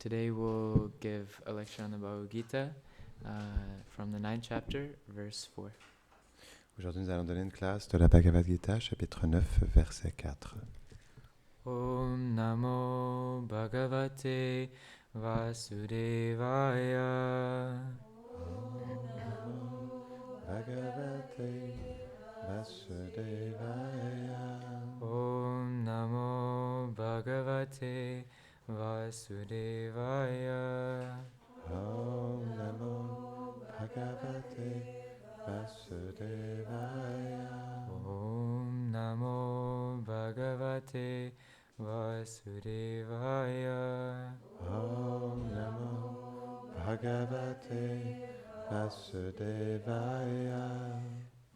Today we'll give a lecture on the Bhagavad Gita from the 9th chapter, verse 4. Aujourd'hui, nous allons donner une classe de la Bhagavad Gita, chapitre 9, verset 4. Om Namo Bhagavate Vasudevaya. Bhagavate Vasudevaya. Om Namo Bhagavate Vasudevaya. Om Namo Bhagavate Vasudevaya. Om Namo Bhagavate Vasudevaya. Om Namo Bhagavate Vasudevaya.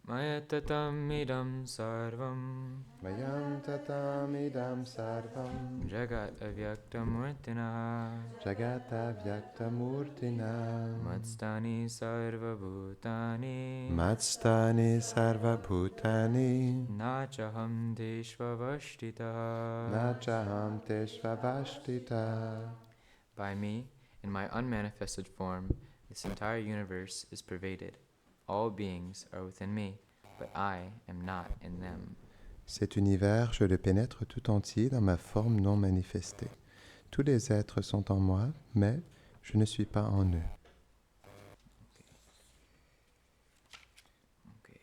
Maya tatam idam sarvam Mayam tatamidam sarvam Jagat avyaktamurtina Jagata Vyaktamurtina Matstani sarvabhutani Matstani Sarvabhutani Nachaham deshvavashtita. Nachaham Teshvavashtita. By me, in my unmanifested form, this entire universe is pervaded. All beings are within me, but I am not in them. Cet univers, je le pénètre tout entier dans ma forme non manifestée. Tous les êtres sont en moi, mais je ne suis pas en eux. Okay.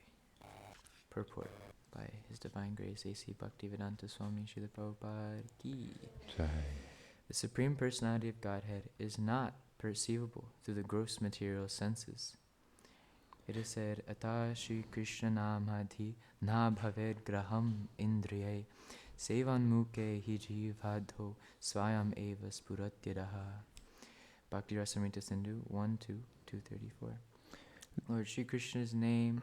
Purport by His Divine Grace A.C. Bhaktivedanta Swami Srila Prabhupada Ki. Jai. The Supreme Personality of Godhead is not perceivable through the gross material senses. It is said, Ata Shri Krishna Namadhi Na Bhaved Graham Indriye Sevan Muke Hiji Vadho Swayam Eva Spuratyadaha. Bhakti Rasamrita Sindhu 1-2-234. Lord Shri Krishna's name,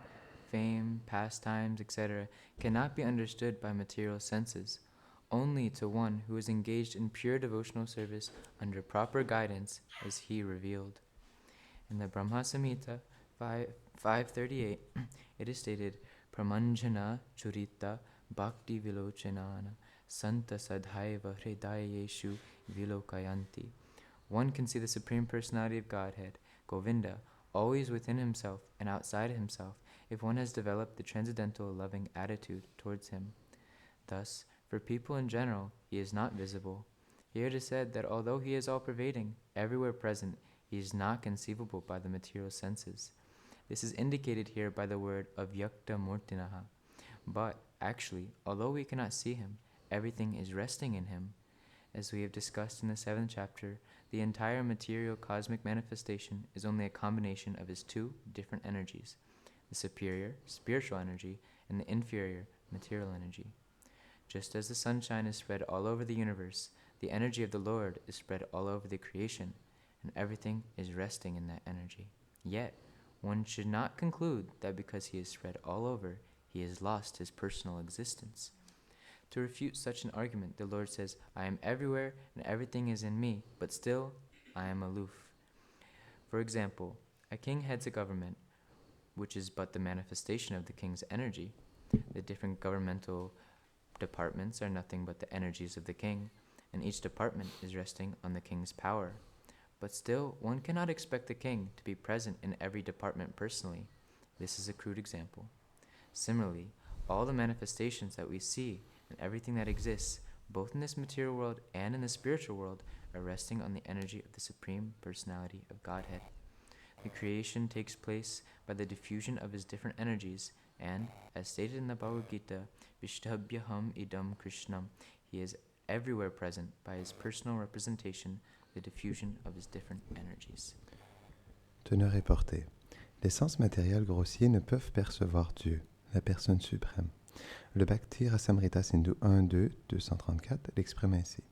fame, pastimes, etc. cannot be understood by material senses. Only to one who is engaged in pure devotional service under proper guidance is he revealed. In the Brahma Samhita 538, it is stated, Pramanjana Churita Bhakti Vilochanana Santa Sadhaiva Hridayeshu Vilokayanti. One can see the Supreme Personality of Godhead, Govinda, always within himself and outside himself if one has developed the transcendental loving attitude towards him. Thus, for people in general, he is not visible. Here it is said that although he is all-pervading, everywhere present, he is not conceivable by the material senses. This is indicated here by the word avyakta murtinaha. But, actually, although we cannot see him, everything is resting in him. As we have discussed in the 7th chapter, the entire material cosmic manifestation is only a combination of his two different energies, the superior, spiritual energy, and the inferior, material energy. Just as the sunshine is spread all over the universe, the energy of the Lord is spread all over the creation, and everything is resting in that energy. Yet, one should not conclude that because he is spread all over, he has lost his personal existence. To refute such an argument, the Lord says, I am everywhere and everything is in me, but still I am aloof. For example, a king heads a government, which is but the manifestation of the king's energy. The different governmental departments are nothing but the energies of the king, and each department is resting on the king's power. But still, one cannot expect the king to be present in every department personally. This is a crude example. Similarly, all the manifestations that we see and everything that exists, both in this material world and in the spiritual world, are resting on the energy of the Supreme Personality of Godhead. The creation takes place by the diffusion of his different energies, and, as stated in the Bhagavad Gita, Vishtabhyaham idam Krishnam, he is everywhere present by his personal representation, the diffusion of his different energies. Teneur et portée. Les sens matériels grossiers ne peuvent percevoir Dieu, la personne suprême. Le Bhakti Rasamrita Sindhu 1-2-234 l'exprime ainsi.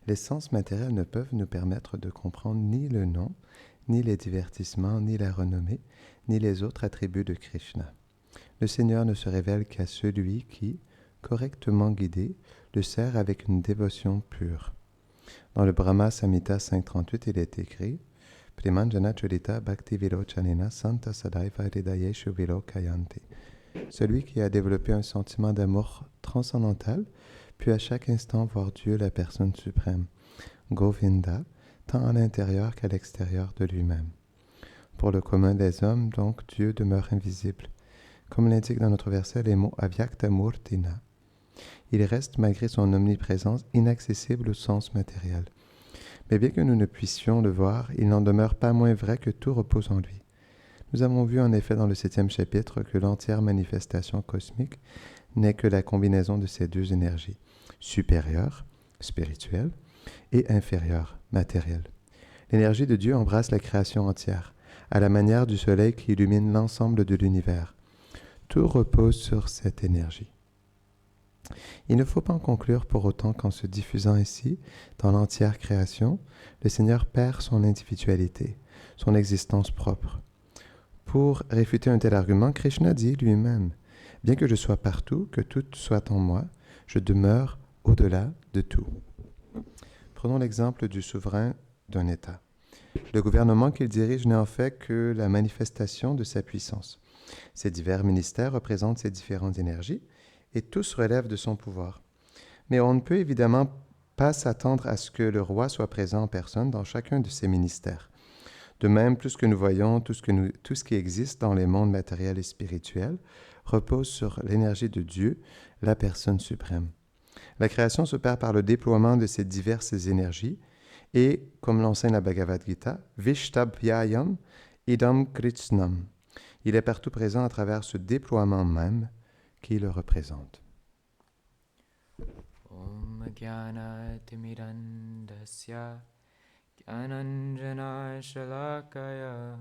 Les sens matériels ne peuvent nous permettre de comprendre ni le nom, ni les divertissements, ni la renommée, ni les autres attributs de Krishna. Le Seigneur ne se révèle qu'à celui qui, correctement guidé, le sert avec une dévotion pure. Dans le Brahma Samhita 538, il est écrit Primanjana Churita Bhakti Vilochanena Santa Sadaiva Hridayeshu Vilokayanti. Celui qui a développé un sentiment d'amour transcendantal, puis à chaque instant voir Dieu, la personne suprême, Govinda, tant à l'intérieur qu'à l'extérieur de lui-même. Pour le commun des hommes, donc, Dieu demeure invisible. Comme l'indiquent dans notre verset les mots Avyakta Murtina. Il reste, malgré son omniprésence, inaccessible au sens matériel. Mais bien que nous ne puissions le voir, il n'en demeure pas moins vrai que tout repose en lui. Nous avons vu en effet dans le 7e chapitre que l'entière manifestation cosmique n'est que la combinaison de ces deux énergies, supérieure, spirituelle, et inférieure, matérielle. L'énergie de Dieu embrasse la création entière, à la manière du soleil qui illumine l'ensemble de l'univers. Tout repose sur cette énergie. Il ne faut pas en conclure pour autant qu'en se diffusant ainsi, dans l'entière création, le Seigneur perd son individualité, son existence propre. Pour réfuter un tel argument, Krishna dit lui-même « Bien que je sois partout, que tout soit en moi, je demeure au-delà de tout. » Prenons l'exemple du souverain d'un État. Le gouvernement qu'il dirige n'est en fait que la manifestation de sa puissance. Ces divers ministères représentent ses différentes énergies et tous relèvent de son pouvoir. Mais on ne peut évidemment pas s'attendre à ce que le roi soit présent en personne dans chacun de ces ministères. De même, tout ce que nous voyons, tout ce qui existe dans les mondes matériels et spirituels repose sur l'énergie de Dieu, la personne suprême. La création s'opère par le déploiement de ces diverses énergies et, comme l'enseigne la Bhagavad Gita, Vishtabhyayam idam kritsnam. Il est partout présent à travers ce déploiement même qui le représente. Om Jnana Timirandasya Jnananjana Shalakaya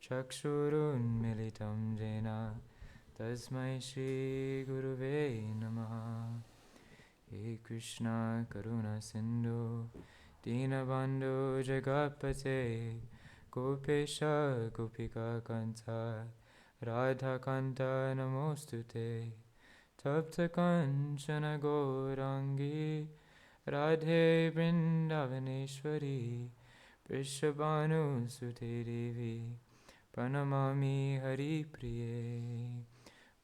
Chakshurun Militam Jena Tasmai Shri Guruve Namaha. He Krishna Karuna Sindhu Dinabandhu Jagapate Gopesha Gopika Kanta Radha Kanta Namostute Tapta Kanchana Gaurangi Radhe Vrindavaneshwari Prishabhanu Sute Devi Pranamami Hari Priye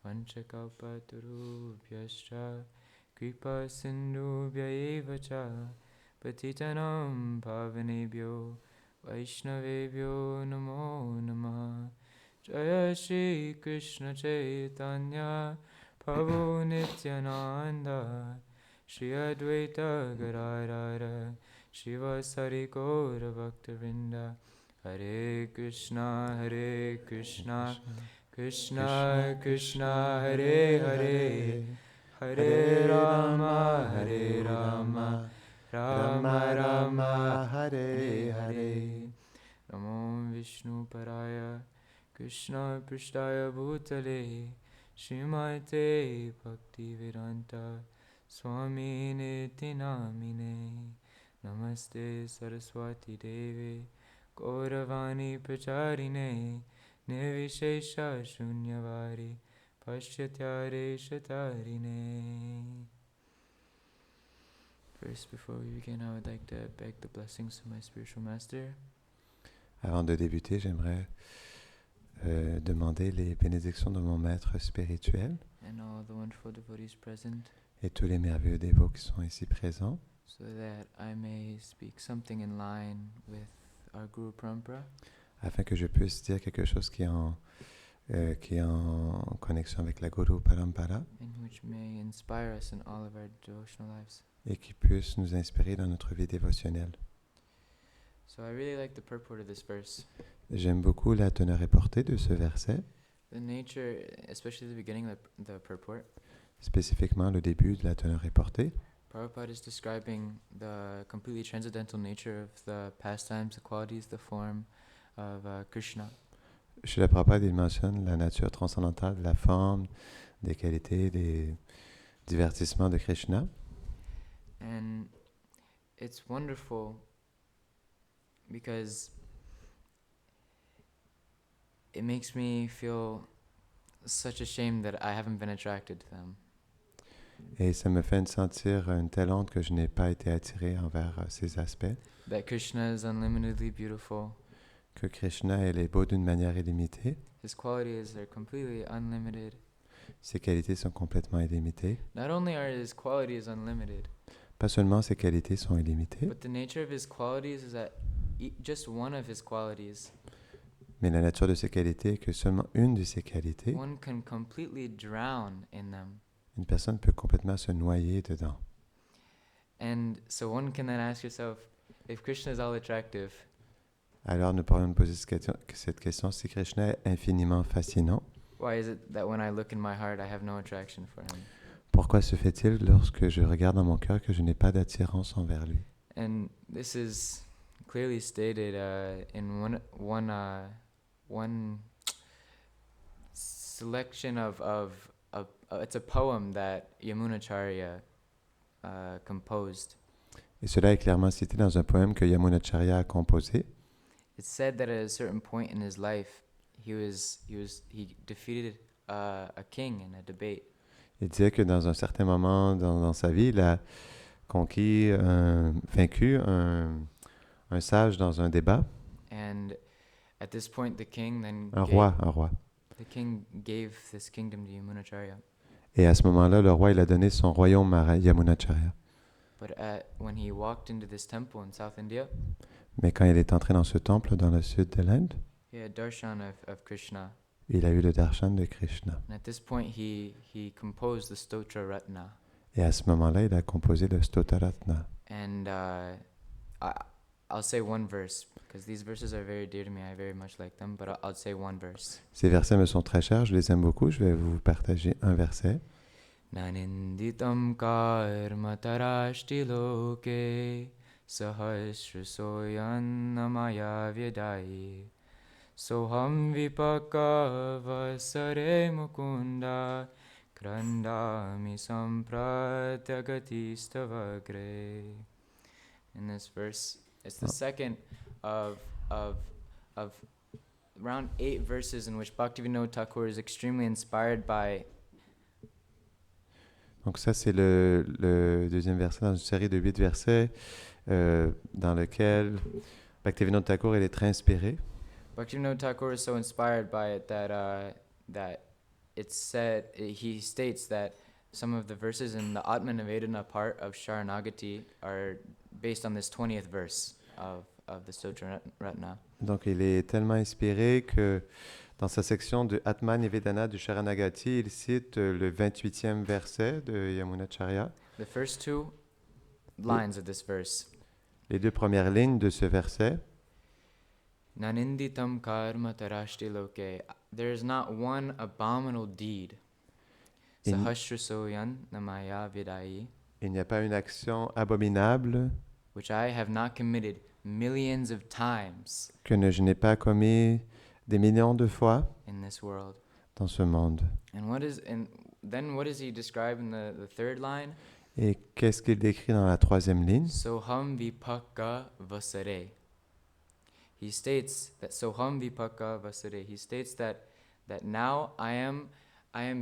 Vanchakalpatarubhyascha Kripa Sindhubhya eva cha Patitanam Pavanebhyo Vaishnavebhyo Namo Namah. Jaya Shri Krishna Chaitanya Prabhu Nityananda Shri Advaita Gadadhara Shivasari Gaura Bhaktavinda. Hare Krishna Krishna Krishna Hare Hare Hare Rama Rama Rama Hare Hare. Namo Vishnu Paraya Krishna Prishtaya Bhutale Srimate Bhaktivedanta Swami Niti Namine. Namaste Saraswati Deve Gauravani Pracharine Nirvishesha Shunyavadi Pashyatyare Shatarine. First, before we begin, I would like to beg the blessings of my spiritual master. Avant de débuter, j'aimerais demander les bénédictions de mon maître spirituel And all the wonderful devotees present, et tous les merveilleux dévots qui sont ici présents, so that I may speak something in line with our Guru Parampara, afin que je puisse dire quelque chose qui est en connexion avec la Guru Parampara and which may inspire us in all of our devotional lives. et qui puisse nous inspirer dans notre vie dévotionnelle. So I really like the purport of this verse. J'aime beaucoup la teneur et portée de ce verset, The nature, especially the beginning of the purport, spécifiquement le début de la teneur et portée. Prabhupada is describing the completely transcendental nature of the pastimes, the qualities, the form of Krishna. Srila Prabhupada, il mentionne la nature transcendantale, la forme, des qualités, des divertissements de Krishna. And it's wonderful because it makes me feel such ashamed that I haven't been attracted to them. Et ça me fait sentir une telle honte que je n'ai pas été attiré envers ces aspects. That Krishna is unlimitedly beautiful. Que Krishna elle est beau d'une manière illimitée. His qualities are completely unlimited. Ses qualités sont complètement illimitées. Not only are his qualities unlimited, Pas seulement ses qualités sont illimitées, but the nature of his qualities is that just one of his qualities, mais la nature de ses qualités est que seulement une de ses qualités, one can completely drown in them. une personne peut complètement se noyer dedans. And so one can then ask yourself, if Krishna is all attractive, Alors nous pourrions nous poser cette question, si Krishna est infiniment fascinant, why is it that when I look in my heart, I have no attraction for him? pourquoi se fait-il lorsque je regarde dans mon cœur que je n'ai pas d'attirance envers lui? And this is clearly stated in one selection of it's a poem that Yamunacharya composed. Et cela est clairement cité dans un poème que Yamunacharya a composé. It's said that at a certain point in his life, he defeated a king in a debate. Il disait que dans un certain moment dans sa vie, il a vaincu un sage dans un débat. And at this point, the king then Un roi. The king gave this kingdom to Yamunacharya. Et à ce moment-là, le roi, il a donné son royaume à Yamunacharya. But when he walked into this temple in South India, Mais quand il est entré dans ce temple dans le sud de l'Inde, he had darshan of Krishna. il a eu le darshan de Krishna. And at this point, he composed the Stotra Ratna. Et à ce moment-là, il a composé le Stotaratna. And I'll say one verse, because these verses are very dear to me. I very much like them, but I'll say one verse. Ces versets me sont très chers, je les aime beaucoup. Je vais vous partager un verset. Naninditam karma tarashti loke sahasrasoyanamaya vyadai soham vipaka vasare mukunda krandami sampratyagatisthavagre. In this verse, it's the second of around 8 verses in which Bhaktivinoda Thakur is extremely inspired by. Donc ça, c'est le deuxième verset dans une série de 8 versets dans lequel Bhaktivinoda Thakur est très inspiré. Bhaktivinoda Thakur is so inspired by it that it's said, he states that some of the verses in the Atmanavedana part of Sharanagati are based on this 20th verse of the Stotra Ratna. Donc il est tellement inspiré que dans sa section de Atman et Vedana du Sharanagati, il cite le 28e verset de Yamunacharya. The first two lines of this verse. Les deux premières lignes de ce verset. Naninditam karma tarashti loke. There is not one abominable deed. Sahasrasoyan namaya vidai. Il n'y a pas une action abominable which I have not committed millions of times que je n'ai pas commis des millions de fois in this world. Dans ce monde. And then what does he describe in the third line? Et qu'est-ce qu'il décrit dans la troisième ligne? Soham vipaka vasare. He states that Soham vipaka vasare. He states that now I am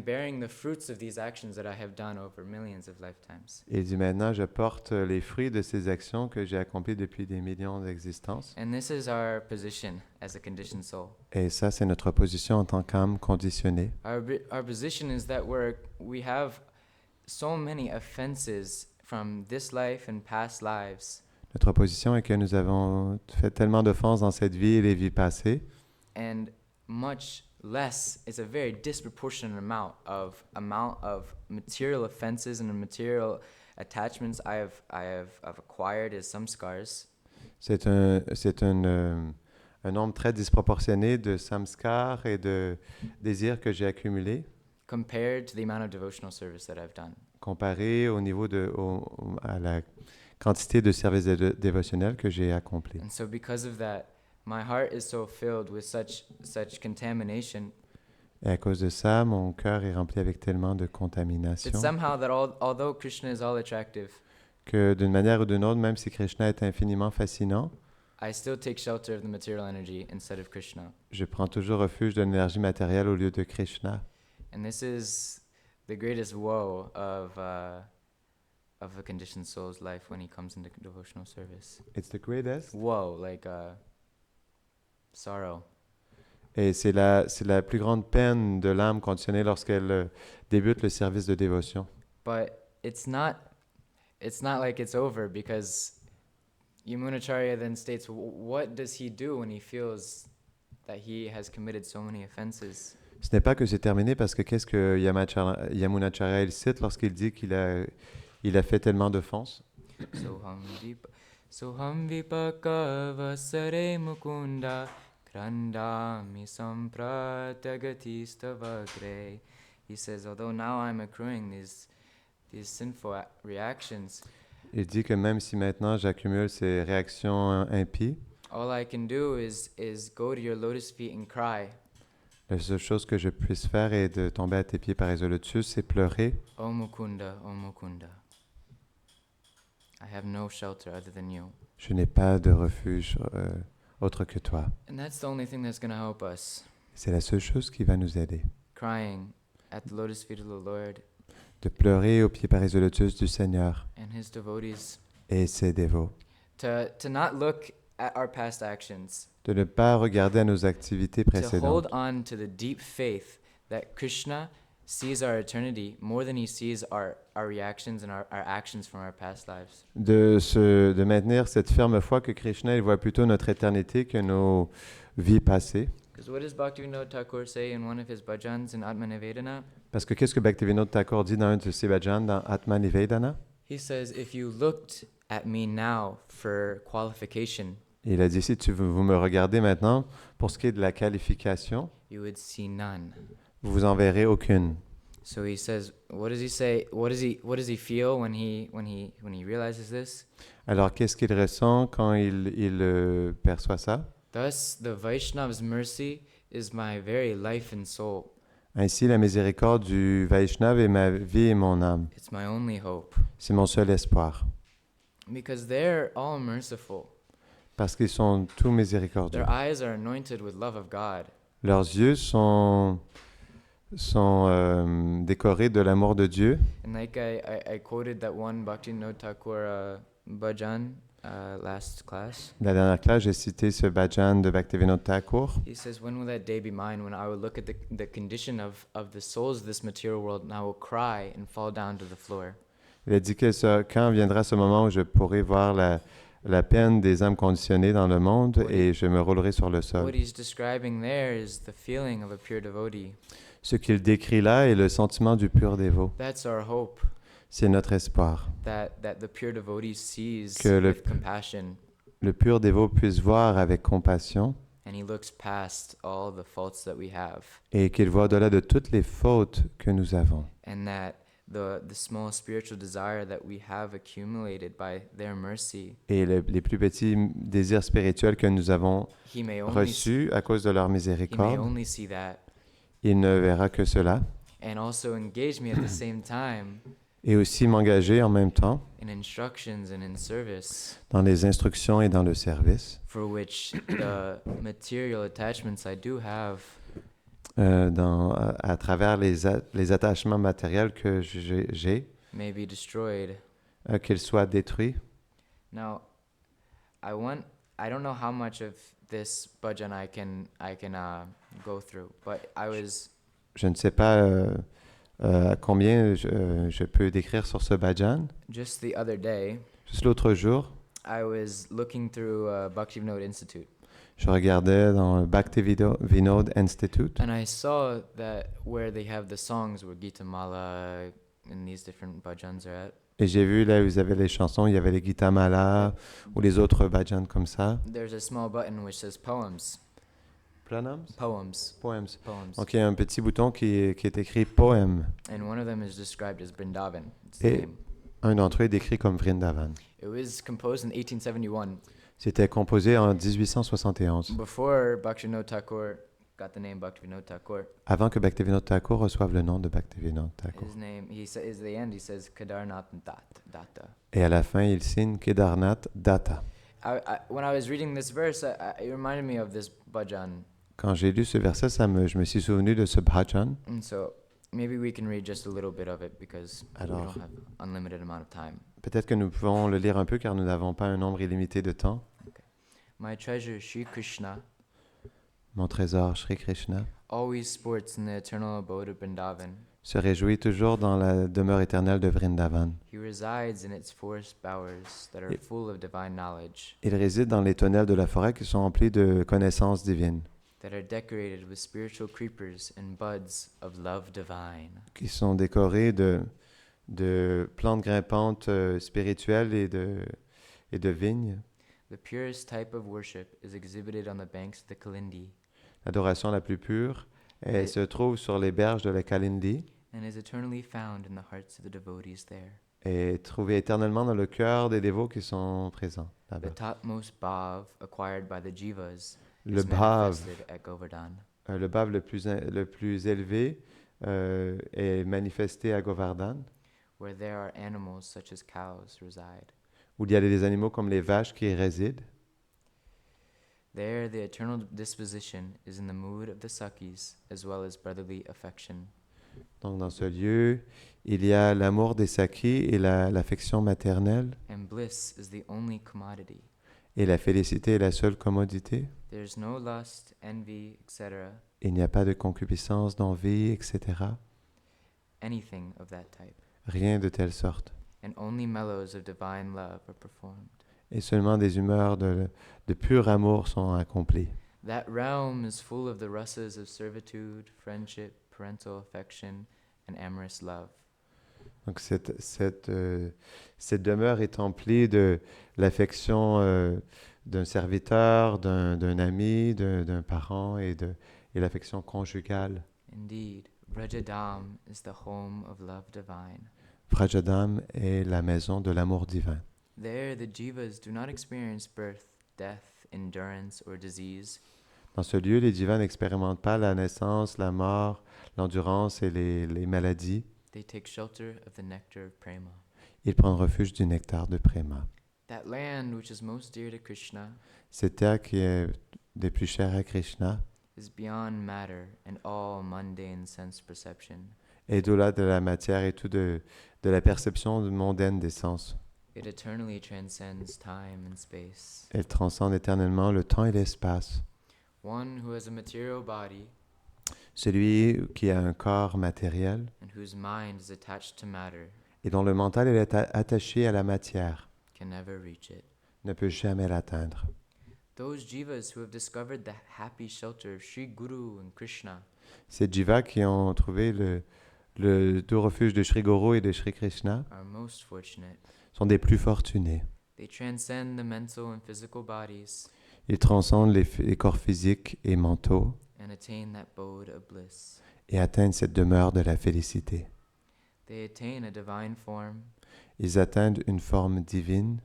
bearing the fruits of these actions that I have done over millions of lifetimes. Et il dit maintenant, je porte les fruits de ces actions que j'ai accomplies depuis des millions d'existences. And this is our position as a conditioned soul. Et ça, c'est notre position en tant qu'âme conditionnée. Our position is that we have so many offenses from this life and past lives. Notre position est que nous avons fait tellement d'offenses dans cette vie et les vies passées. And much less is a very disproportionate amount of material offenses and material attachments I have acquired as samskars. C'est un nombre très disproportionné de samskars et de désirs que j'ai accumulés. Compared to the amount of devotional service that I've done. Comparé au niveau à la quantité de services dévotionnels que j'ai accomplis. And so because of that, my heart is so filled with such contamination. Et à cause de ça, mon cœur est rempli avec tellement de contamination. That somehow although Krishna is all attractive, que d'une manière ou d'une autre, même si Krishna est infiniment fascinant, I still take shelter of the material energy instead of Krishna. Je prends toujours refuge de l'énergie matérielle au lieu de Krishna. And this is the greatest woe of a conditioned soul's life when he comes into devotional service. It's the greatest. Woe, like sorrow. Et c'est la plus grande peine de l'âme conditionnée lorsqu'elle débute le service de dévotion. But it's not it's not like it's over because Yamunacharya then states, what does he do when he feels that he has committed so many offenses? Ce n'est pas que c'est terminé parce que qu'est-ce que Yamunacharya il cite lorsqu'il dit il a fait tellement d'offenses? Soham vipaka vasare mukunda krandami sampratagatishtavagre. He says, although now I'm accruing these sinful reactions, Il dit que même si maintenant j'accumule ces réactions impies, all I can do is go to your lotus feet and cry. la seule chose que je puisse faire est de tomber à tes pieds par Lotus, c'est pleurer. O Mukunda, I have no shelter other than you. Je n'ai pas de refuge autre que toi. And that's the only thing that's going to help us. C'est la seule chose qui va nous aider. Crying at the lotus feet of the Lord De pleurer aux pieds par Lotus du Seigneur and His devotees. et ses dévots. To not look at our past actions. De ne pas regarder à nos activités To précédentes. hold on to the deep faith that Krishna sees our eternity more than he sees our reactions and our actions from our past lives. De maintenir cette ferme foi que Krishna il voit plutôt notre éternité que nos vies passées. Because what does Bhaktivinoda Thakur say in one of his bhajans in Atmanivedana? Parce que qu'est-ce que Bhaktivinoda Thakur dit dans un de ses bhajans dans Atmanivedana? He says, if you looked at me now for qualification, Il a dit, si vous me regardez maintenant, pour ce qui est de la qualification, you would see none. vous en verrez aucune. So he says, what does he say? What does he feel when he realizes this? Alors, qu'est-ce qu'il ressent quand il perçoit ça? Thus, the Vaishnava's mercy is my very life and soul. Ainsi, la miséricorde du Vaishnava est ma vie et mon âme. It's my only hope. C'est mon seul espoir. Because they're all merciful. Parce qu'ils sont tous miséricordieux. Their eyes are anointed with love of God. Leurs yeux sont décorés de l'amour de Dieu. And like I quoted that one Bhaktivinoda Thakur bhajan last class. La dernière classe, j'ai cité ce bhajan de Bhaktivinoda Thakur. He says, when will that day be mine when I will look at the condition of the souls of this material world and I will cry and fall down to the floor. Il a dit que quand viendra ce moment où je pourrai voir la peine des âmes conditionnées dans le monde et je me roulerai sur le sol. What he's describing there is the feeling of a pure devotee. Ce qu'il décrit là est le sentiment du pur dévot. That's our hope. C'est notre espoir. That the pure devotee sees Que with compassion. Le pur dévot puisse voir avec compassion And he looks past all the faults that we have. et qu'il voit au-delà de toutes les fautes que nous avons. And that the small spiritual desire that we have accumulated by their mercy, Et les plus petits désirs spirituels que nous avons he may only reçus à cause de leur miséricorde, see that. il ne verra que cela. And also engage me at the same time Et aussi m'engager en même temps in instructions and in service, dans les instructions et dans le service, for which the material attachments I do have à travers les attachements matériels que j'ai, may be destroyed. qu'ils soient détruits. Now, I don't know how much of this bhajan I can go through, but Je ne sais pas combien je peux décrire sur ce bhajan. just the other day, Juste l'autre jour, I was looking through Bhaktivinoda Institute, je regardais dans le Bhaktivinoda Institute and I saw that where they have the songs where Gita Mala and these different bhajans are at, et j'ai vu là où ils avaient les chansons, il y avait les Gita Mala ou les autres bhajans comme ça. there's a small button which says poems. Poems. Poems. Donc il y a un petit bouton qui est écrit poème. And one of them is described as Vrindavan. It's the Et name. un d'entre eux est décrit comme Vrindavan. It was composed in 1871, C'était composé en 1871, before Bhaktivinoda Thakur got the name Bhaktivinoda Thakur. avant que Bhaktivinoda Thakur reçoive le nom de Bhaktivinoda Thakur. His name, he says, at the end, he says Kedarnath Datta. Et à la fin, il signe Kedarnath Datta. When I was reading this verse, it reminded me of this bhajan. Quand j'ai lu ce verset, je me suis souvenu de ce bhajan. And so maybe we can read just a little bit of it because we Alors, don't have unlimited amount of time. peut-être que nous pouvons le lire un peu car nous n'avons pas un nombre illimité de temps. My treasure, Sri Krishna, Mon trésor, Sri Krishna, always sports in the eternal abode of Vrindavan. se réjouit toujours dans la demeure éternelle de Vrindavan. He resides in its forest bowers that are Il- full of divine knowledge, Il réside dans les tonnelles de la forêt qui sont emplies de connaissances divines, that are decorated with spiritual creepers and buds of love divine. qui sont décorées de plantes grimpantes spirituelles et de vignes. The purest type of worship is exhibited on the banks of the Kalindi L'adoration la plus pure, elle se trouve sur les berges de la Kalindi and is eternally found in the hearts of the devotees there. et est trouvée éternellement dans le cœur des dévots qui sont présents The là-bas. topmost bhav acquired by the jivas Le is bhav, manifested at Govardhan. le bhav le plus élevé est manifesté à Govardhan, Where there are animals such as cows reside. où il y a des animaux comme les vaches qui y résident. There the eternal disposition is in the mood of the Sakis as well as brotherly affection. Donc dans ce lieu, il y a l'amour des sakis et l'affection maternelle, And bliss is the only commodity. et la félicité est la seule commodité. There is no lust, envy, etc., Il n'y a pas de concupiscence, d'envie, etc. anything of that type. Rien de telle sorte. And only mellows of divine love are performed. Et seulement des humeurs de pur amour sont accomplies. That realm is full of the rasas of servitude, friendship, parental affection, and amorous love. Donc cette demeure est emplie de l'affection d'un serviteur, d'un ami, d'un parent et l'affection conjugale. Indeed, Vrajadam is the home of love divine. Vrajadam est la maison de l'amour divin. There, the jivas do not experience birth, death, endurance, or disease. Dans ce lieu, les divins n'expérimentent pas la naissance, la mort, l'endurance et les maladies. They take shelter of the nectar of prema. Ils prennent refuge du nectar de Prema. That land which is most dear to Krishna Cette terre qui est des plus chères à Krishna is beyond matter and all mundane sense perception. est au-delà de la matière et tout de la perception mondaine des sens. It eternally transcends time and space. Elle transcende éternellement le temps et l'espace. One who has a material body Celui qui a un corps matériel and whose mind is attached to matter et dont le mental est attaché à la matière can never reach it. ne peut jamais l'atteindre. Those jivas who have discovered the happy shelter of Sri Guru and Krishna Ces jivas qui ont trouvé le doux refuge de Sri Guru et de Sri Krishna are most fortunate. sont des plus fortunés. They transcend the mental and physical bodies Ils transcendent les corps physiques et mentaux and attain that abode of bliss. et atteignent cette demeure de la félicité. They attain a divine form, Ils atteignent une forme divine,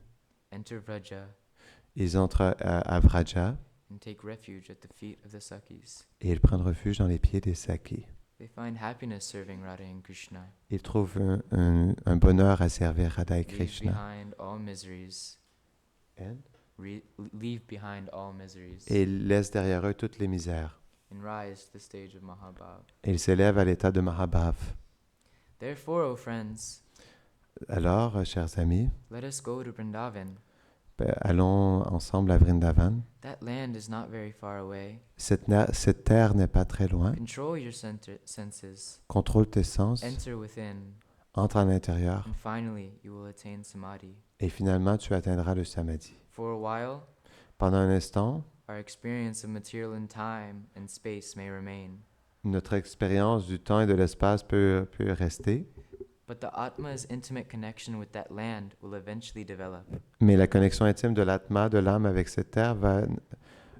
enter Vraja, ils entrent à Vraja and take refuge at the feet of the Sakis. et ils prennent refuge dans les pieds des Sakis. They find happiness serving Radha and Krishna. Ils trouvent un bonheur à servir Radha et Leave Krishna. behind all miseries. Leave behind all miseries. Et ils laissent derrière eux toutes les misères. And rise to the stage of Mahabhav. Et ils s'élèvent à l'état de Mahabhav. Therefore, O friends, Alors, chers amis, let us go to Vrindavan. allons ensemble à Vrindavan. That land is not very far away. Cette terre n'est pas très loin. Control your senses. Contrôle tes sens, Enter within. entre à l'intérieur And finally, you will attain samadhi. et finalement tu atteindras le samadhi. For a while, Pendant un instant, our experience of material in time and space may remain. notre expérience du temps et de l'espace peut rester, But the Atma's intimate connection with that land will eventually develop. mais la connexion intime de l'atma, de l'âme avec cette terre va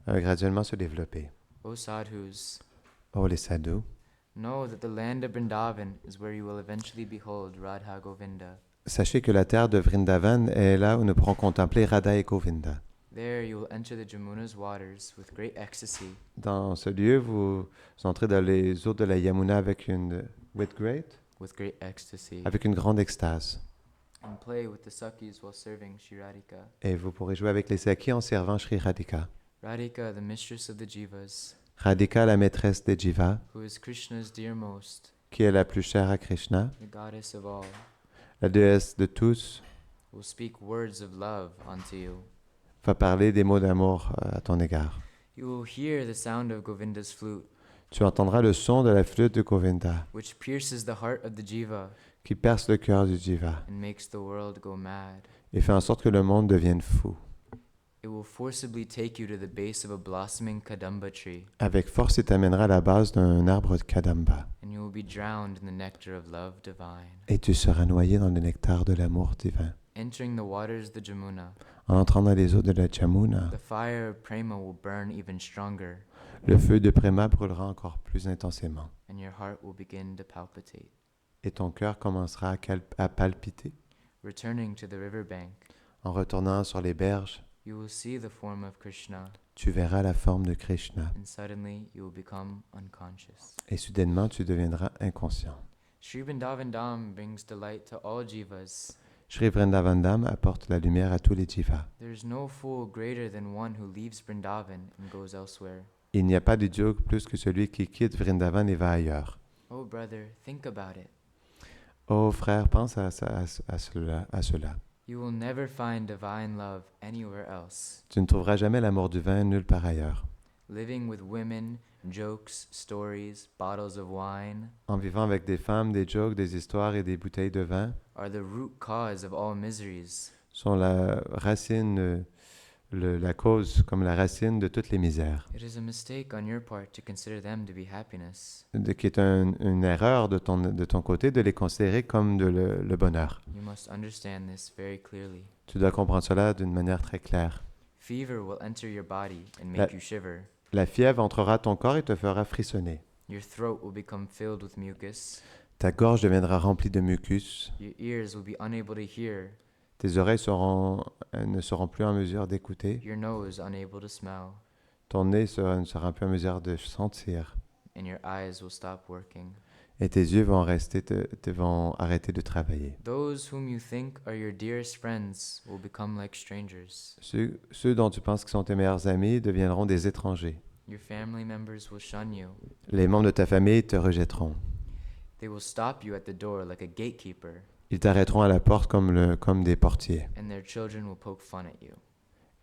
graduellement se développer. O sadhus, Oh les sadhus, know that the land of Vrindavan is where you will eventually behold Radha Govinda. sachez que la terre de Vrindavan est là où nous pourrons contempler Radha et Govinda. There you will enter the Jamuna's waters with great ecstasy Dans ce lieu, vous entrez dans les eaux de la Yamuna avec une grande extase. and play with the Sakis while serving Shri Radhika. Et vous pourrez jouer avec les Sakis en servant Sri Radhika. Radhika, the mistress of the Jivas, Radhika, la maîtresse des Jivas, who is Krishna's dearmost, qui est la plus chère à Krishna, the goddess of all, la déesse de tous, will speak words of love unto you. va parler des mots d'amour à ton égard. You will hear the sound of Govinda's flute, Tu entendras le son de la flûte de Govinda which pierces the heart of the jiva qui perce le cœur du jiva and makes the world go mad. et fait en sorte que le monde devienne fou. It will forcibly take you to the base of a blossoming kadamba tree, Avec force, il t'amènera à la base d'un arbre de Kadamba and you will be drowned in the nectar of love divine. et tu seras noyé dans le nectar de l'amour divin. Entering the waters of the Jamuna, En entrant dans les eaux de la Jamuna, the fire of prema will burn even stronger, le feu de Prema brûlera encore plus intensément and your heart will begin to palpitate. et ton cœur commencera à palpiter. Returning to the riverbank, En retournant sur les berges, you will see the form of Krishna, tu verras la forme de Krishna and suddenly you will become unconscious. et soudainement tu deviendras inconscient. Sri Vrindavan Dham brings delight to all jivas. Shri Vrindavandam apporte la lumière à tous les jivas. There is no fool greater than one who leaves Vrindavan and goes elsewhere. Il n'y a pas d'idiot plus que celui qui quitte Vrindavan et va ailleurs. Oh brother, think about it. Oh frère, pense à cela. You will never find divine love anywhere else. Tu ne trouveras jamais l'amour du vin nulle part ailleurs. Living with women, jokes, stories, bottles of wine En vivant avec des femmes, des jokes, des histoires et des bouteilles de vin are the root cause of all miseries. sont la racine, la cause comme la racine de toutes les misères, It is a mistake on your part to consider them to be happiness. qui est une erreur de ton côté de les considérer comme le bonheur. You must understand this very clearly. Tu dois comprendre cela d'une manière très claire. Fever will enter your body and make you shiver. La fièvre entrera ton corps et te fera frissonner. Your throat will become filled with mucus. Ta gorge deviendra remplie de mucus. Your ears will be unable to hear. Tes oreilles ne seront plus en mesure d'écouter. Your nose unable to smell. Ton nez ne sera plus en mesure de sentir. And your eyes will stop working. Et tes yeux vont vont arrêter de travailler. Those whom you think are your dearest friends will become like strangers. Ceux dont tu penses qu'ils sont tes meilleurs amis deviendront des étrangers. Your family members will shun you. Les membres de ta famille te rejetteront. They will stop you at the door like a gatekeeper, Ils t'arrêteront à la porte comme des portiers. and their children will poke fun at you.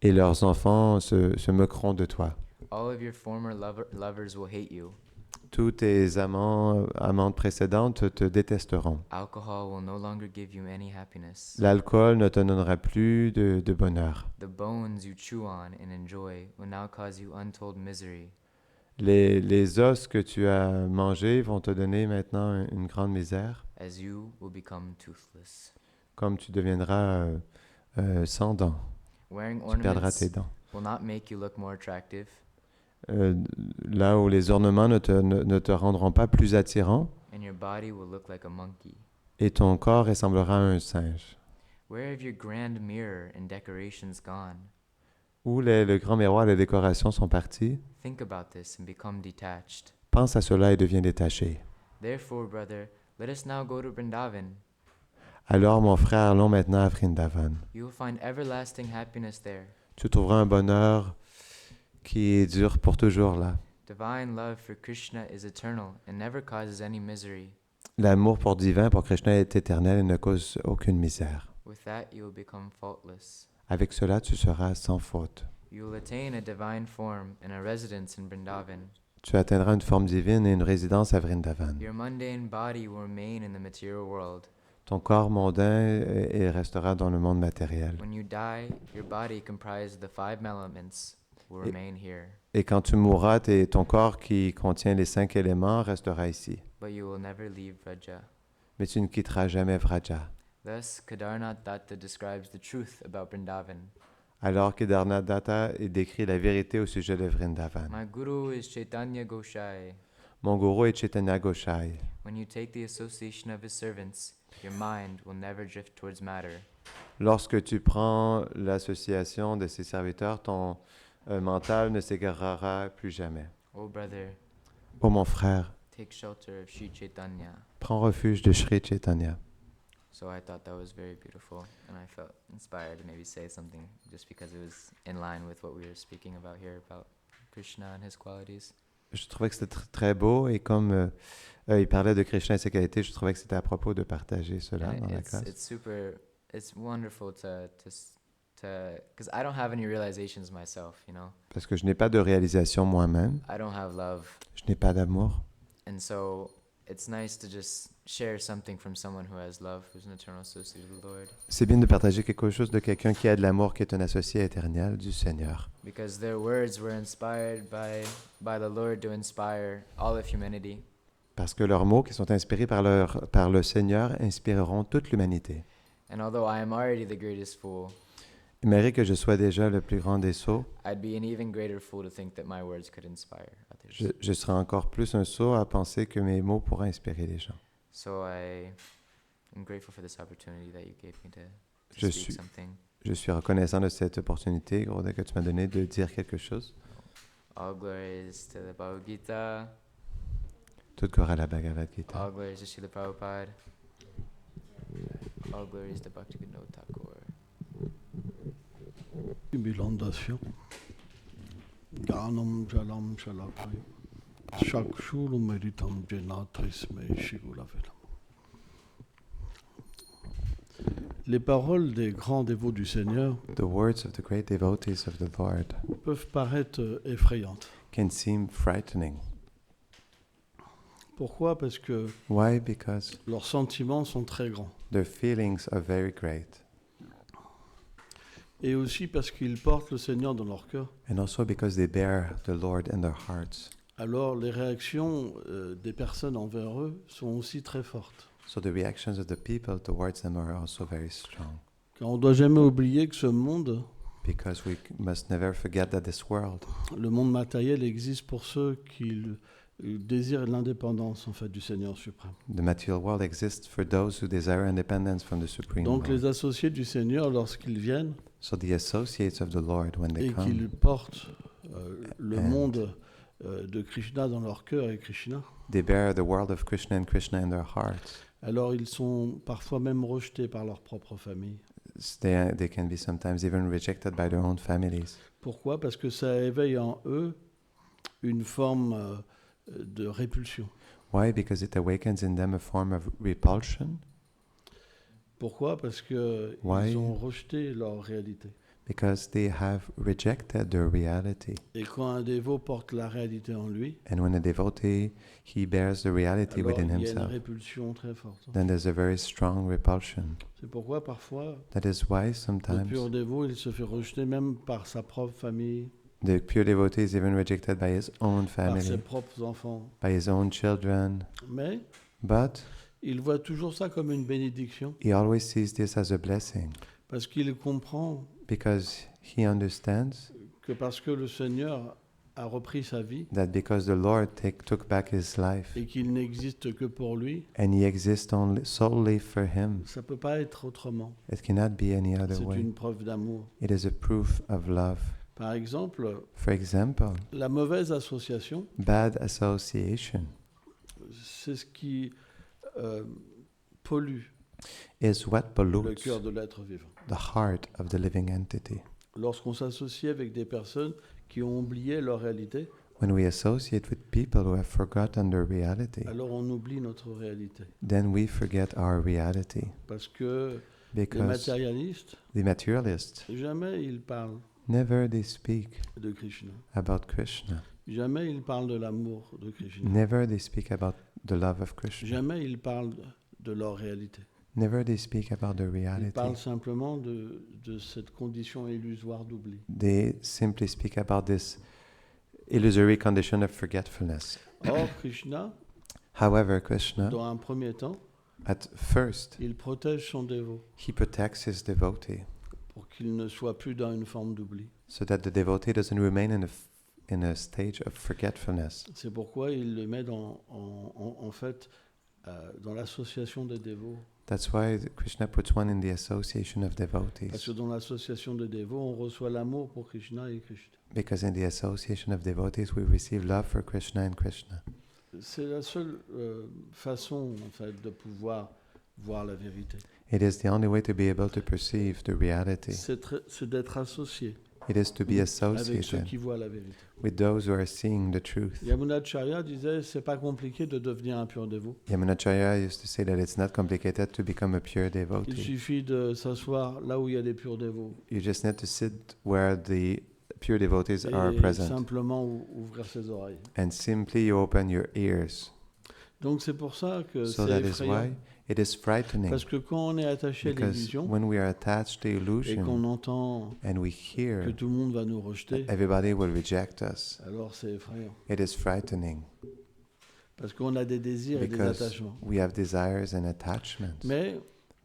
Et leurs enfants se moqueront de toi. All of your former lovers will hate you. Tous tes amantes précédentes te détesteront. Alcohol will no longer give you any happiness. L'alcool ne te donnera plus de bonheur. The bones you chew on and enjoy will now cause you untold misery. Les os que tu as mangés vont te donner maintenant une grande misère, As you will become toothless. comme tu deviendras sans dents. Wearing Tu perdras ornaments tes dents. will not make you look more attractive. Là où les ornements ne te rendront pas plus attirant, And your body will look like a monkey. et ton corps ressemblera à un singe. Where have your grand mirror and decorations gone? Où le grand miroir et les décorations sont partis, Think about this and become detached. pense à cela et deviens détaché. Therefore, brother, let us now go to Vrindavan. Alors, mon frère, allons maintenant à Vrindavan. You will find everlasting happiness there. Tu trouveras un bonheur qui dure pour toujours là. Divine love for Krishna is eternal and never causes any misery. L'amour pour divin, pour Krishna, est éternel et ne cause aucune misère. With that, you will become faultless. Avec cela, tu seras sans faute. You will attain a divine form and a residence in Vrindavan. Tu atteindras une forme divine et une résidence à Vrindavan. Your mundane body will remain in the material world. Ton corps mondain restera dans le monde matériel. When you die, your body comprised of the 5 elements will remain here. Et quand tu mourras, ton corps qui contient les 5 éléments restera ici. But you will never leave Vraja. Mais tu ne quitteras jamais Vraja. Thus, Kedarnath Datta describes the truth about Vrindavan. Alors Kedarnath Datta décrit la vérité au sujet de Vrindavan. My guru is Chaitanya Goshai. Mon gourou est Chaitanya Goshai. When you take the association of his servants, your mind will never drift towards matter. Lorsque tu prends l'association de ses serviteurs, ton mental ne s'égarera plus jamais. Oh brother, Ô mon frère, take shelter of Sri Chaitanya. prends refuge de Sri Chaitanya. So I thought that was very beautiful, and I felt inspired to maybe say something just because it was in line with what we were speaking about here about Krishna and his qualities. Je trouvais que c'était très beau et comme il parlait de Krishna et ses qualités, je trouvais que c'était à propos de partager cela And dans la classe. it's wonderful to because I don't have any realizations myself, you know. Parce que je n'ai pas de réalisation moi-même, I don't have love. je n'ai pas d'amour. And so it's nice to just share something from someone who has love, who's an eternal associate of the Lord. C'est bien de partager quelque chose de quelqu'un qui a de l'amour, qui est un associé éternel du Seigneur. Because their words were inspired by the Lord to inspire all of humanity. Parce que leurs mots qui sont inspirés par le Seigneur inspireront toute l'humanité. And although I am already the greatest fool, Il mérite que je sois déjà le plus grand des sots. I'd be an even greater fool to think that my words could inspire others. Je serai encore plus un sot à penser que mes mots pourraient inspirer les gens. So I am grateful for this opportunity that you gave me to Je speak suis- something. Je suis reconnaissant de cette opportunité, Groda, que tu m'as donné de dire quelque chose. All glories to the Bhagavad Gita. Toute gloire à la Bhagavad Gita. All glories to Srila Prabhupada. All glories to Bhaktivinoda Thakur. Bilandasya Ganam Jalam Shalakaya Shakshuru Meritam Jenatrisme Shigulavelam. Les paroles des grands dévots du Seigneur The words of the great devotees of the Lord peuvent paraître effrayantes. can seem frightening. Pourquoi ? Parce que Why? Because leurs sentiments sont très grands. their feelings are very great. Et aussi parce qu'ils portent le Seigneur dans leur cœur. And also because they bear the Lord in their hearts. Alors les réactions des personnes envers eux sont aussi très fortes. So the reactions of the people towards them are also very strong. Car on ne doit jamais oublier que ce monde, Because we must never forget that this world, le monde matériel, existe pour ceux qui désirent l'indépendance en fait du Seigneur suprême. the material world exists for those who desire independence from the Supreme Donc les Lord. associés du Seigneur, lorsqu'ils viennent So the associates of the Lord, when they et qu'ils come, portent le And- monde de Krishna dans leur cœur et Krishna, they bear the world of Krishna and Krishna in their hearts. alors ils sont parfois même rejetés par leur propre famille. They can be sometimes even rejected by their own families. Pourquoi ? Parce que ça éveille en eux une forme de répulsion. Why? Because it awakens in them a form of repulsion. Pourquoi ? Parce qu'ils Why? ont rejeté leur réalité. Because they have rejected their reality. Et quand un dévot porte la réalité en lui, And when a devotee, he bears the reality alors within il y a une himself, répulsion très forte. then there's a very strong repulsion. C'est pourquoi parfois, That is why le sometimes pur dévot, il se fait rejeter même par sa propre famille, the pure devotee is even rejected by his own par ses family, propres enfants. by his own children. Mais But il voit toujours ça comme une bénédiction, he always sees this as a blessing parce qu'il comprend because he understands que parce que le Seigneur a repris sa vie that because the Lord took back his life et qu'il n'existe que pour lui, and he exists only solely for him, ça ne peut pas être autrement. it cannot be any other C'est way. une preuve d'amour. It is a proof of love. Par exemple, For example, la mauvaise association, bad association c'est ce qui pollue is what le pollutes cœur de l'être vivant. the heart of the living entity. Lorsqu'on s'associe avec des personnes qui ont oublié leur réalité, When we associate with people who have forgotten their reality, alors on oublie notre réalité. then we forget our reality. Parce que les Because matérialistes, the materialists, jamais ils parlent never they speak de Krishna. about Krishna. Jamais ils parlent de l'amour de Krishna. Never they speak about the love of Krishna. Jamais ils parlent de leur réalité. Never they speak about their Ils reality. parlent simplement de cette condition illusoire d'oubli. They simply speak about this illusory condition of forgetfulness. Or, Krishna, However, Krishna, dans un premier temps, at first, il protège son dévot he protects his devotee pour qu'il ne soit plus dans une forme d'oubli. so that the devotee doesn't remain in a stage of forgetfulness. C'est pourquoi il le met en fait dans l'association des dévots. That's why Krishna puts one in the association of Parce devotees. que dans l'association des dévots, on reçoit l'amour pour Krishna et Krishna. Because in the association of devotees, we receive love for Krishna and Krishna. C'est la seule façon en fait de pouvoir voir la vérité. It is the only way to be able to perceive the reality. C'est d'être associé. It is to be avec ceux associated qui voient la vérité. with those who are seeing the truth. Yamunacharya disait c'est pas compliqué de devenir un pur dévot. Yamunacharya used to say that it's not complicated to become a pure Il devotee. suffit de s'asseoir là où il y a des purs dévots You just need to sit where the pure devotees are et present, simplement ouvrir ses oreilles. and simply you open your ears. Donc c'est pour ça que So c'est that is effrayant. why it is frightening, Parce que quand on est attaché à because l'illusion when we are attached to et qu'on illusion entend and we que hear tout le monde va nous rejeter, everybody will reject us, alors c'est effrayant. it is frightening Parce qu'on a des désirs et des because attachements. we have desires and attachments. Mais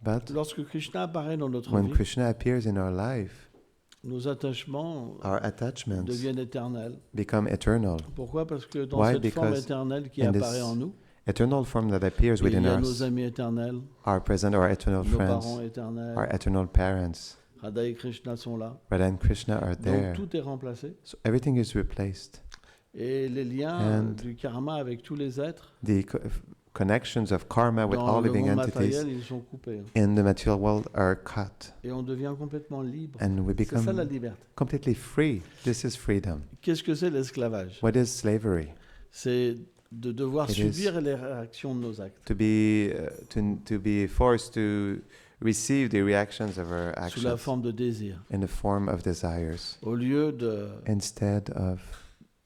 But lorsque Krishna apparaît dans notre when vie, Krishna appears in our life, nos attachements our attachments deviennent éternels. become eternal. Pourquoi? Parce que dans Why? cette forme Because éternelle qui in this apparaît en nous, Eternal form that appears il within y a us nos amis éternels, are present, our eternal nos parents friends, éternels, our eternal parents. Radha et Krishna sont là. Radha and Krishna are Donc there. tout est remplacé. So everything is replaced. Et les liens And du karma avec tous les êtres The connections of karma with dans all le living monde entities matériel, ils sont coupés. in the material world are cut, Et on devient complètement libre. and we C'est ça la become liberté. completely free. This is freedom. Qu'est-ce que c'est l'esclavage? What is slavery? C'est de devoir It subir les réactions de nos actes To be forced to receive the reactions of our sous la actions forme de désir. in the form of desires, Au lieu instead of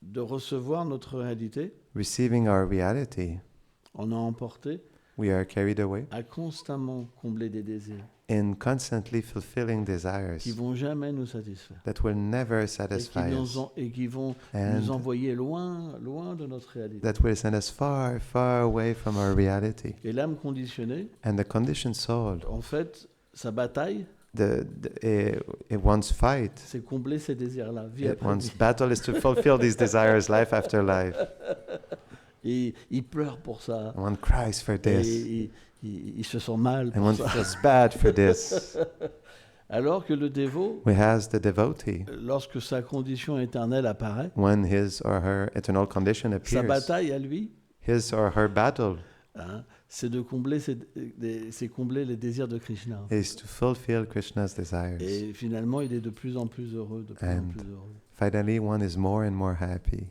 de recevoir notre réalité, receiving our reality. on a emporté We are carried away à constamment combler des désirs in constantly fulfilling qui desires vont jamais nous satisfaire that will never et qui, satisfy us et qui vont nous and envoyer loin, loin de notre réalité. that will send us far, far away from our reality. Et l'âme conditionnée, And the conditioned soul, en fait, sa bataille, it wants fight. c'est combler ces désirs-là, vie It après wants vie. battle is to fulfill these desires life after life. Et il pleure pour ça. And one cries for Et this, il se sent mal and pour one ça. feels bad for this. Alors que le dévot, We has the devotee, lorsque sa condition éternelle apparaît, when his or her eternal condition sa appears, bataille à lui, his or her battle hein, c'est de combler, c'est combler les désirs de Krishna. is to fulfill Krishna's desires. Et finalement, il est de plus en plus heureux, de plus en And plus heureux. Finally, one is more and more happy.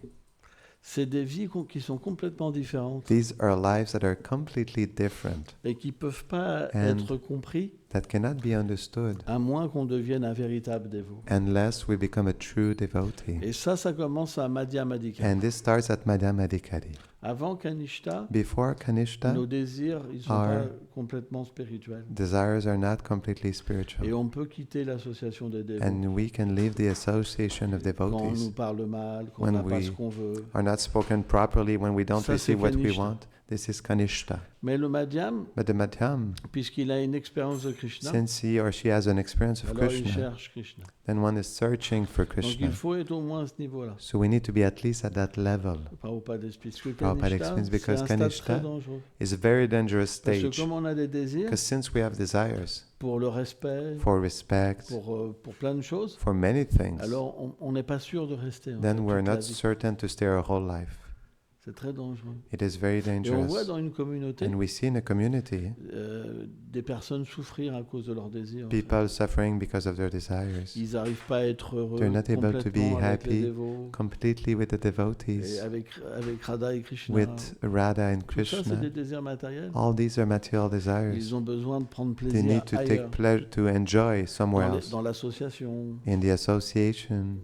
C'est des vies qui sont complètement différentes These are lives that are completely different et qui ne peuvent pas And- être compris that cannot be understood à moins qu'on devienne un véritable dévot. unless we become a true devotee. Et ça commence à Madhyamadika. And this starts at Madhyamadikari. Avant Kanishta, Before Kanishta, nos désirs, ils ne sont are- pas complètement spirituels. desires are not completely Et spiritual. on peut quitter l'association des dévots And we can leave the association of quand on nous devotees, parle mal, quand on when n'a pas we ce qu'on veut. are not spoken properly, when we don't Ça, c'est receive what we Kanishta. want. This is Kanishta. Mais le Madhyam, But the Madhyam, puisqu'il a une expérience de Krishna, since he or she has an experience of alors il Krishna, cherche Krishna. then one is searching for Donc Krishna. il faut être au moins à ce niveau-là. So we need to be at least at that level. Prabhupada explique. Parce que Prabhupada Kanishta, explains c'est because un stade Kanishta très dangereux. It's a very dangerous Parce que stage comme on a des désirs because since we have desires pour le respect, for respect, pour plein de choses, for many things, alors on n'est pas sûr de rester. En then fait, we're toute la not vie. certain to stay our whole life. C'est très dangereux. It is very Et on voit dangerous. dans une communauté And we see in a community des personnes souffrir à cause de leurs désirs. people suffering because of their desires, Ils n'arrivent pas à être heureux They're not able to be complètement avec les happy dévots, completely with the et devotees, avec Radha et Krishna. with Radha and Tout ça, c'est Krishna. des désirs matériels. All these are material Ils desires. ont besoin de prendre They plaisir need to take ailleurs, pleasure, to enjoy somewhere else, dans l'association, in the association,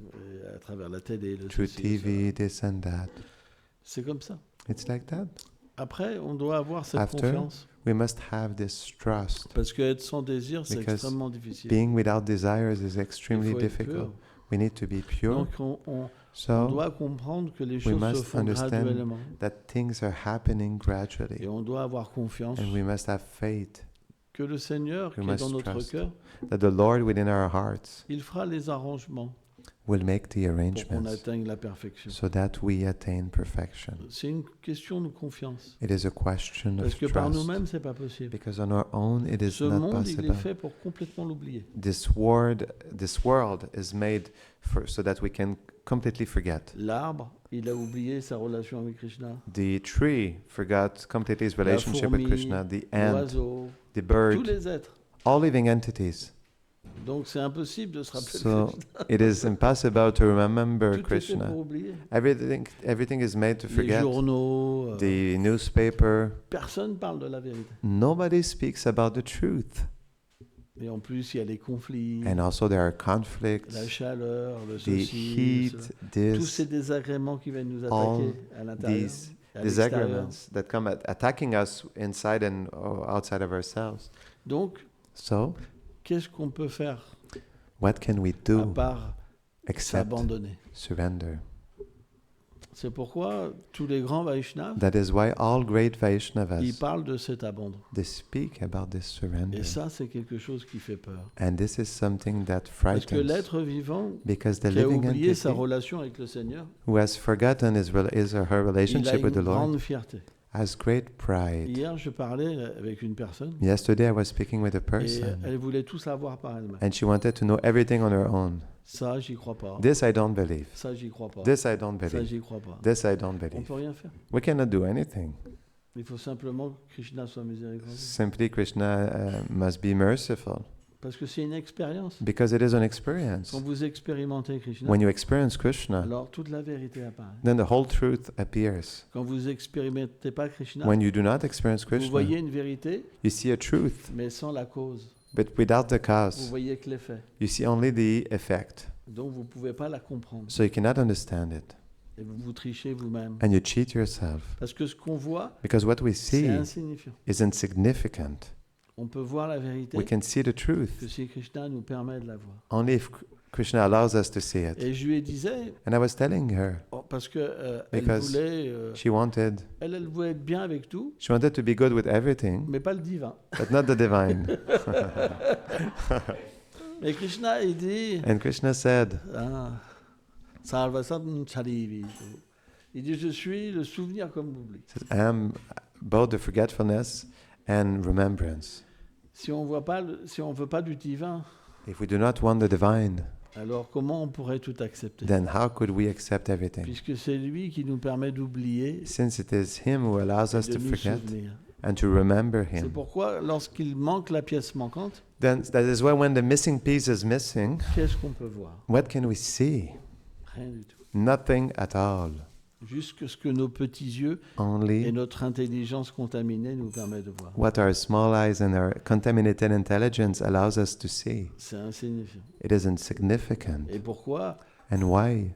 à travers la télé, le through ceci, TV, cela. this and that. C'est comme ça. It's like that. Après, on doit avoir cette After, confiance. We must have this trust. Parce qu'être sans désir, c'est Because extrêmement difficile. Being without desires is Il extremely faut être difficult. pur. We need to be pure. Donc, on So doit comprendre que les choses se must font understand graduellement. that things are happening gradually. Et on doit avoir confiance And we must have faith que le Seigneur We qui est must dans notre trust cœur, that the Lord within our hearts il fera les arrangements will make the pour qu'on arrangements atteigne la perfection. so that we attain perfection. C'est une question de confiance. It is a question Parce of que par trust. nous-mêmes, c'est pas possible. Because on our own it is Ce not monde, il est possible. fait pour complètement l'oublier. This world is made so that we can completely forget. L'arbre, il a oublié sa relation avec Krishna. The tree forgot completely his relationship with fourmi, Krishna. The ant, L'oiseau, the tous bird, les êtres. all living entities. Donc c'est impossible de se rappeler de So Krishna. it is impossible to remember Tout est fait Krishna. pour oublier. Everything is made to Les forget. journaux, The newspaper, personne parle de la vérité. nobody speaks about the truth. Et en plus, il y a les conflits, And also there are conflicts, la chaleur, le the ceci, le heat, cela. Tous ces this, désagréments qui viennent nous all attaquer à l'intérieur, these à l'extérieur. disagreements that come attacking us inside and outside of ourselves. Donc, So, qu'est-ce qu'on peut faire what can we à do part except s'abandonner? surrender? C'est pourquoi tous les grands Vaishnavas, That is why all great ils Vaishnavas, parlent de cet abandon. they speak about this surrender. Et ça, c'est quelque chose qui fait peur. And this is something that Parce que frightens. l'être vivant Because the qui a living oublié sa entity relation avec le Seigneur, who has forgotten his or her il a relationship with une the Lord grande fierté. has great pride. Hier, je parlais avec une personne Yesterday I was speaking with a et person elle voulait tout savoir par elle-même. and she wanted to know everything on her own. Ça, j'y crois pas. This I don't believe. Ça, j'y crois pas. This I don't Ça, believe. j'y crois pas. This I don't On believe. peut rien faire. We cannot do anything. Il faut simplement que Krishna soit miséricordieux. Simply Krishna must be merciful Parce que c'est une expérience. because it is an experience. Quand vous expérimentez Krishna, When you experience Krishna, alors toute la vérité apparaît. then the whole truth appears. Quand vous expérimentez pas Krishna, When you do not experience vous Krishna, voyez une vérité, you see a truth, mais sans la cause. but without the Vous cause. voyez que l'effet. You see only the effect. Donc vous ne pouvez pas la comprendre. So you cannot understand it. Et vous vous trichez vous-même. And you cheat yourself. Parce que ce qu'on voit, Because what we c'est see insignifiant. is insignificant. On peut voir la vérité We can see the truth que si Krishna nous permet de la voir. only if Krishna allows us to see it. Et je lui disais, And I was telling her, parce que elle Because voulait, she wanted elle voulait être bien avec tout, she wanted to be good with everything, mais pas le divin. but not the divine. Mais Krishna, il dit, And Krishna said, Sarvasam Charivi. Il dit, je suis le souvenir comme l'oubli. I am both the forgetfulness and remembrance. Si on voit pas, si on veut pas du divin, If we do not want the divine, alors comment on pourrait tout accepter? then how could we accept everything? Puisque c'est lui qui nous permet d'oublier Since it is Him who allows et us de to nous forget souvenir. and to remember C'est Him, pourquoi, lorsqu'il manque la pièce manquante, then that is why when the missing piece is missing, qu'est-ce qu'on peut voir? what can we see? Rien du tout. Nothing at all. Juste que ce que nos petits yeux et Only notre intelligence contaminée nous permet de voir. what our small eyes and our contaminated intelligence allows us to see. C'est insignifiant. It is insignificant. Et pourquoi And why?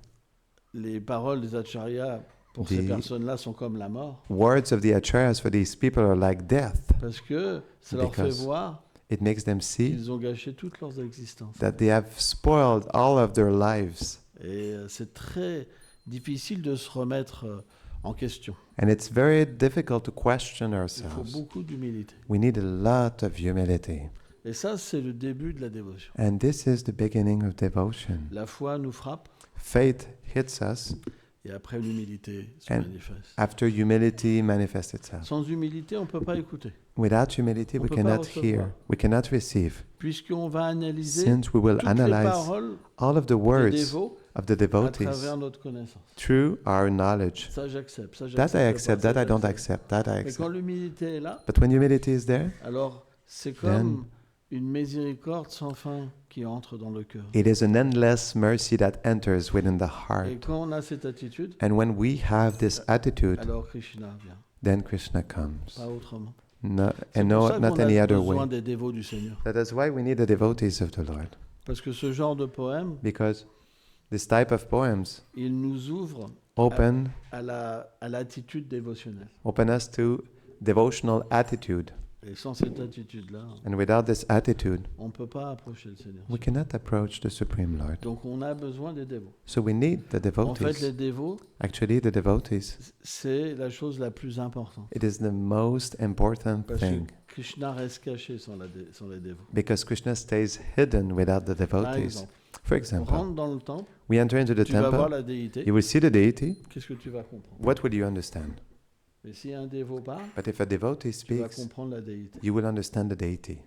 les paroles des acharyas pour ces The- personnes-là sont comme la mort? Words of the acharyas for these people are like death. Parce que ça leur fait Because voir It makes them see qu'ils ont gâché toutes leurs existences. that they have spoiled all of their lives. Et c'est très difficile de se remettre en question. And it's very difficult to question Il faut ourselves. beaucoup d'humilité. We need a lot of humility. Et ça, c'est le début de la dévotion. And this is the beginning of devotion. La foi nous frappe Faith hits us. et après l'humilité se And- manifeste. After humility manifests itself. Sans humilité, on ne peut pas écouter. Without humility, On we peut pas cannot recevoir. hear. We cannot receive. Puisqu'on va analyser Since we will toutes les analyze paroles all of the des words dévots of the à devotees travers notre connaissance. through our knowledge. Ça, j'accepte. Ça, That I accept, pas, that ça, I don't j'accepte. accept, that I Mais quand accept. l'humilité est là, But when humility is there, alors c'est comme une miséricorde sans fin qui entre dans le cœur. it is an endless mercy that enters within the Et heart. quand on a cette attitude, And when we have this attitude, alors Krishna vient, then Krishna comes. pas autrement. No, C'est and pour ça not qu'on any a other besoin way. des dévots du Seigneur. That is why we need the devotees of the Lord. Parce que ce genre de poème, Because this type of poems il nous ouvre open à l'attitude dévotionnelle. open us to devotional attitude. Et sans cette attitude-là, And without this attitude, on ne peut pas approcher le Seigneur. we cannot approach the Supreme Lord. Donc on a besoin des dévots. So we need the En fait, les devotees. dévots, Actually, the devotees, c'est la chose la plus importante. it is the most important Parce que thing. Krishna reste caché sans les dévots. Because Krishna stays hidden without the Par devotees. exemple, For on example, rentre dans le temple, we enter into the tu vas voir temple, la déité, you will see the deity. qu'est-ce que tu vas comprendre? What would you understand? Mais si un dévot parle, But if a devotee tu vas speaks, comprendre la déité. you will understand the deity.